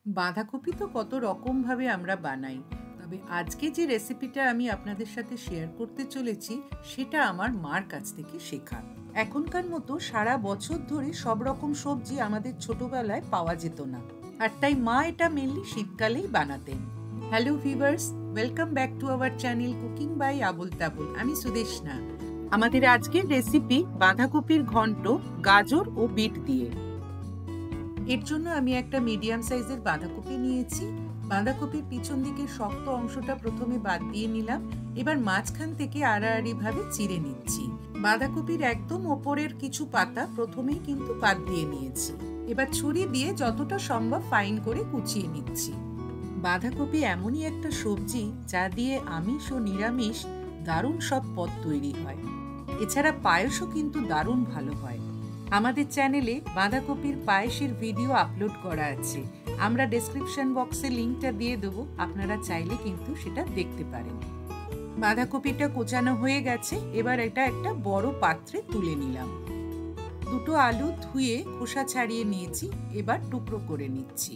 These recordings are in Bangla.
বাঁধাকপি তো কত রকমভাবে আমরা বানাই, তবে আজকে যে রেসিপিটা আমি আপনাদের সাথে শেয়ার করতে চলেছি সেটা আমার মার কাছ থেকে শেখা। এখনকার মতো সারা বছর ধরে সব রকম সবজি আমাদের ছোটবেলায় পাওয়া যেত না, আর তাই মা এটা মেনলি শীতকালেই বানাতেন। Hello viewers, welcome back to our channel cooking by Abul Tabul. আমি সুদেশনা। আমাদের আজকের রেসিপি বাঁধাকপির ঘন্ট, গাজর ও বিট দিয়ে। এর জন্য আমি একটা মিডিয়াম সাইজের বাঁধাকপি নিয়েছি। বাঁধাকপির পিছন দিকের শক্ত অংশটা প্রথমে বাদ দিয়ে নিলাম। এবার মাঝখান থেকে আড়াআড়ি ভাবে চিড়ে নিচ্ছি। বাঁধাকপির একদম ওপরের কিছু পাতা প্রথমেই কিন্তু বাদ দিয়ে নিয়েছি। এবার ছুরি দিয়ে যতটা সম্ভব ফাইন করে কুচিয়ে নিচ্ছি। বাঁধাকপি এমনই একটা সবজি যা দিয়ে আমিষ ও নিরামিষ দারুণ সব পদ তৈরি হয়। এছাড়া পায়েসও কিন্তু দারুণ ভালো হয়। আমাদের চ্যানেলে বাঁধাকপির পায়েসের ভিডিও আপলোড করা আছে, আমরা ডেসক্রিপশন বক্সে লিঙ্কটা দিয়ে দেবো, আপনারা চাইলে কিন্তু সেটা দেখতে পারেন। বাঁধাকপিটা কোচানো হয়ে গেছে, এবার এটা একটা বড় পাত্রে তুলে নিলাম। দুটো আলু ধুয়ে খোসা ছাড়িয়ে নিয়েছি, এবার টুকরো করে নিচ্ছি।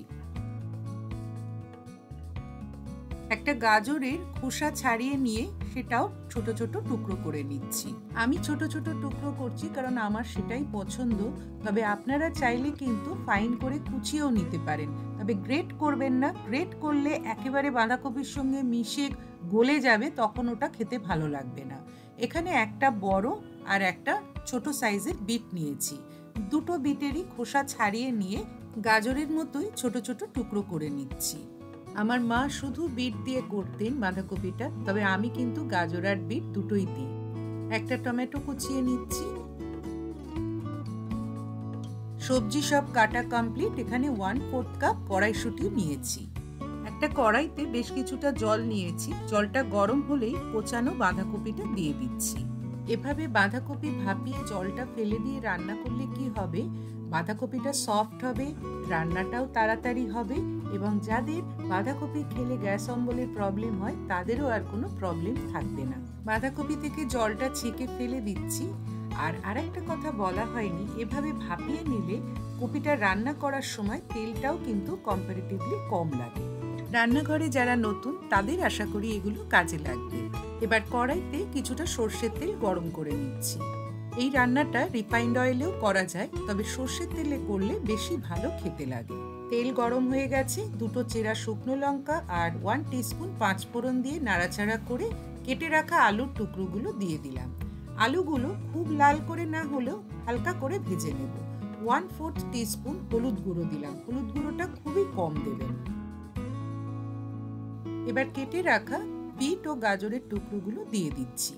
একটা গাজরের খোসা ছাড়িয়ে নিয়ে সেটাও ছোট ছোট টুকরো করে নিচ্ছি। আমি ছোট ছোট টুকরো করছি কারণ আমার সেটাই পছন্দ, তবে আপনারা চাইলে কিন্তু ফাইন করে কুচিয়েও নিতে পারেন, তবে গ্রেট করবেন না। গ্রেট করলে একেবারে বাঁধাকপির সঙ্গে মিশে গলে যাবে, তখন ওটা খেতে ভালো লাগবে না। এখানে একটা বড় আর একটা ছোট সাইজের বিট নিয়েছি। দুটো বিটেরই খোসা ছাড়িয়ে নিয়ে গাজরের মতোই ছোট ছোট টুকরো করে নিচ্ছি। আমার মা শুধু বিট দিয়ে করতেন বাঁধাকপিটা, তবে আমি কিন্তু গাজর আর বিট দুটোই দিই। একটা টমেটো কুচিয়ে নিচ্ছি। সবজি সব কাটা কমপ্লিট। এখানে 1/4 কাপ কড়াইশুঁটি নিয়েছি। একটা কড়াইতে বেশ কিছুটা জল নিয়েছি। জলটা গরম হলেই কোচানো বাঁধাকপিটা দিয়ে দিচ্ছি। এভাবে বাঁধাকপি ভাপিয়ে জলটা ফেলে দিয়ে রান্না করলে কি হবে, বাঁধাকপিটা সফট হবে, রান্নাটাও তাড়াতাড়ি হবে, এবং যাদের বাঁধাকপি খেলে গ্যাস অম্বলের প্রবলেম হয় তাদেরও আর কোনো প্রবলেম থাকবে না। বাঁধাকপি থেকে জলটা ছেঁকে ফেলে দিচ্ছি। আর আরেকটা কথা বলা হয়নি, এভাবে ভাপিয়ে নিলে কপিটা রান্না করার সময় তেলটাও কিন্তু কম্পারেটিভলি কম লাগে। রান্নাঘরে যারা নতুন তাদের আশা করি এগুলো কাজে লাগবে। এবার কড়াইতে কিছুটা সর্ষের তেল গরম করে নিচ্ছি। এই রান্নাটা রিফাইন্ড অয়েলেও করা যায়, তবে সর্ষের তেলে করলে বেশি ভালো খেতে লাগে। তেল গরম হয়ে গেছে। দুটো চেরা শুকনো লঙ্কা আর 1 টিস্পুন পাঁচফোড়ন দিয়ে নাড়াচাড়া করে কেটে রাখা আলুর টুকরোগুলো দিয়ে দিলাম। আলুগুলো খুব লাল করে না হলেও হালকা করে ভেজে নেব। 1/4 টিস্পুন হলুদ গুঁড়ো দিলাম। হলুদ গুঁড়োটা খুবই কম দেবেন। এবার কেটে রাখা বিট ও গাজরের টুকরোগুলো দিয়ে দিচ্ছি।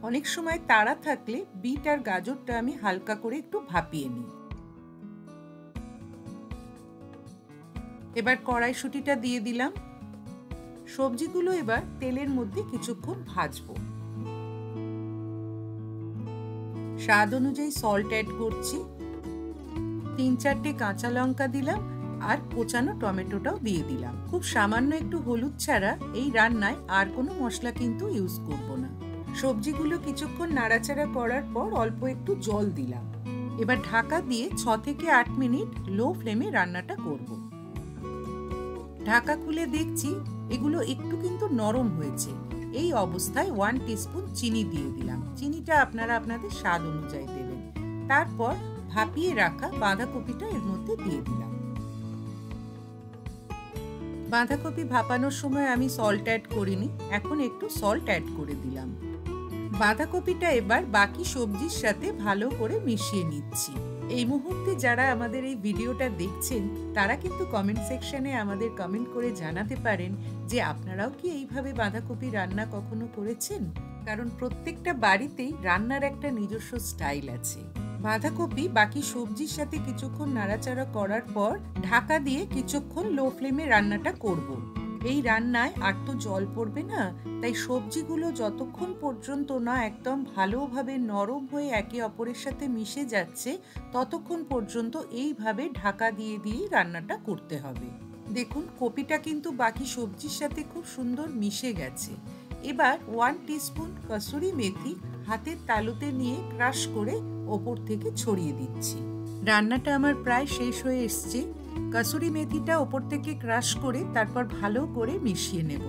অনেক সময় তাড়া থাকলে বিট আর গাজরটা আমি হালকা করে একটু ভাপিয়ে নিই। এবার কড়াইশুঁটিটা দিয়ে দিলাম। সবজিগুলো এবার তেলের মধ্যে কিছুক্ষণ ভাজবো। স্বাদ অনুযায়ী সল্ট অ্যাড করছি। 3-4টে কাঁচা লঙ্কা দিলাম আর কোচানো টমেটোটাও দিয়ে দিলাম। খুব সামান্য একটু হলুদ ছাড়া এই রান্নায় আর কোনো মশলা কিন্তু ইউজ করব না। সবজিগুলো কিছুক্ষণ নাড়াচাড়া করার পর অল্প একটু জল দিলাম। এবার ঢাকা দিয়ে 6 থেকে 8 মিনিট লো ফ্লেমে রান্নাটা করব। ঢাকা খুলে দেখছি এগুলো একটু কিন্তু নরম হয়েছে। এই অবস্থায় 1 টিস্পুন চিনি দিয়ে দিলাম। চিনিটা আপনারা আপনাদের স্বাদ অনুযায়ী দেবেন। তারপর ভাপিয়ে রাখা বাঁধাকপিটা এর মধ্যে দিয়ে দিলাম। বাঁধাকপি ভাপানোর সময় আমি সল্ট অ্যাড করিনি, এখন একটু সল্ট অ্যাড করে দিলাম। বাঁধাকপিটা এবার বাকি সবজির সাথে ভালো করে মিশিয়ে নিচ্ছি। এই মুহূর্তে যারা আমাদের এই ভিডিওটা দেখছেন তারা কিন্তু কমেন্ট সেকশনে আমাদের কমেন্ট করে জানাতে পারেন যে আপনারাও কি এইভাবে বাঁধাকপি রান্না কখনো করেছেন, কারণ প্রত্যেকটা বাড়িতেই রান্নার একটা নিজস্ব স্টাইল আছে। বাঁধাকপি বাকি সবজির সাথে কিছুক্ষণ নাড়াচাড়া করার পর ঢাকা দিয়ে কিছুক্ষণ লো ফ্লেমে রান্নাটা করব। এই রান্নায় আর তো জল পড়বে না, তাই সবজিগুলো যতক্ষণ পর্যন্ত না একদম ভালোভাবে নরম হয়ে একে অপরের সাথে মিশে যাচ্ছে ততক্ষণ পর্যন্ত এইভাবে ঢাকা দিয়ে দিয়েই রান্নাটা করতে হবে। দেখুন কপিটা কিন্তু বাকি সবজির সাথে খুব সুন্দর মিশে গেছে। এবার 1 টিস্পুন কসুরি মেথি হাতের তালুতে নিয়ে ক্রাশ করে ওপর থেকে ছড়িয়ে দিচ্ছি। রান্নাটা আমার প্রায় শেষ হয়ে এসছে। কাসুরি মেথিটা ওপর থেকে ক্রাশ করে তারপর ভালো করে মিশিয়ে নেব।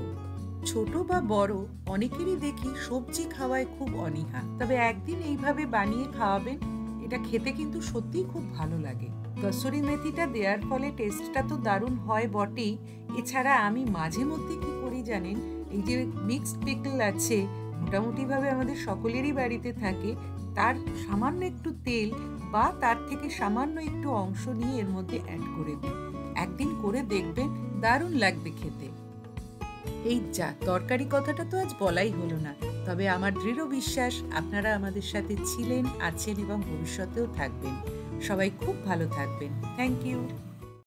ছোট বা বড় অনেকেরই দেখি সবজি খাওয়ায় খুব অনীহা, তবে একদিন এইভাবে বানিয়ে খাওয়াবেন, এটা খেতে কিন্তু সত্যিই খুব ভালো লাগে। কাসুরি মেথিটা দেওয়ার ফলে টেস্টটা তো দারুণ হয় বটেই, এছাড়া আমি মাঝে মধ্যে কি করি জানেন, এই যে মিক্সড পিকল আছে, মোটামুটিভাবে আমাদের সকলেরই বাড়িতে থাকে, তার সামান্য একটু তেল বা তার থেকে সামান্য একটু অংশ নিয়ে এর মধ্যে অ্যাড করে দিই। একদিন করে দেখবেন, দারুণ লাগবে খেতে। এই যা তরকারি কথাটা তো আজ বলাই হলো না, তবে আমার দৃঢ় বিশ্বাস আপনারা আমাদের সাথে ছিলেন, আছেন এবং ভবিষ্যতেও থাকবেন। সবাই খুব ভালো থাকবেন। Thank you.